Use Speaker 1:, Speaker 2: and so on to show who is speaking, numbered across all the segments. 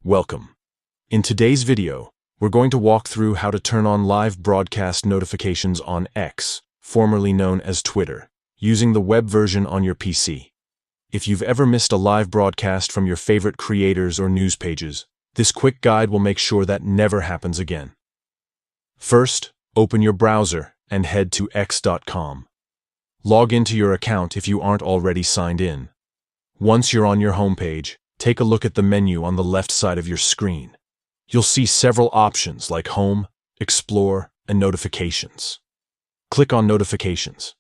Speaker 1: Welcome. In today's video, we're going to walk through how to turn on live broadcast notifications on X, formerly known as Twitter, using the web version on your PC. If you've ever missed a live broadcast from your favorite creators or news pages, this quick guide will make sure that never happens again. First, open your browser and head to x.com. Log into your account if you aren't already signed in. Once you're on your homepage, take a look at the menu on the left side of your screen. You'll see several options like Home, Explore, and Notifications. Click on Notifications.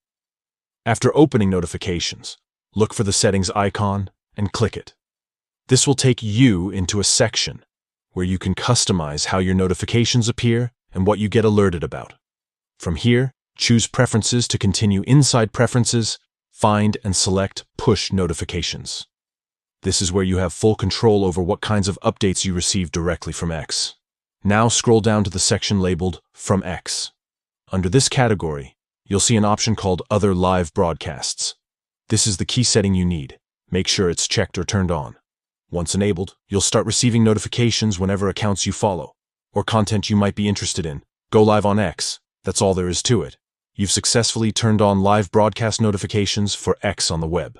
Speaker 1: After opening Notifications, look for the settings icon and click it. This will take you into a section where you can customize how your notifications appear and what you get alerted about. From here, choose Preferences to continue inside Preferences, find and select Push Notifications. This is where you have full control over what kinds of updates you receive directly from X. Now scroll down to the section labeled From X. Under this category, you'll see an option called Other Live Broadcasts. This is the key setting you need. Make sure it's checked or turned on. Once enabled, you'll start receiving notifications whenever accounts you follow, or content you might be interested in, go live on X. That's all there is to it. You've successfully turned on live broadcast notifications for X on the web.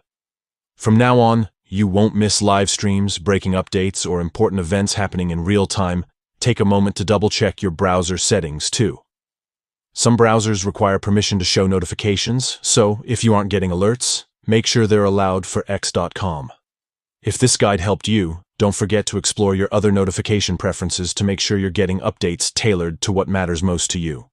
Speaker 1: From now on, you won't miss live streams, breaking updates, or important events happening in real time. Take a moment to double-check your browser settings, too. Some browsers require permission to show notifications, so if you aren't getting alerts, make sure they're allowed for x.com. If this guide helped you, don't forget to explore your other notification preferences to make sure you're getting updates tailored to what matters most to you.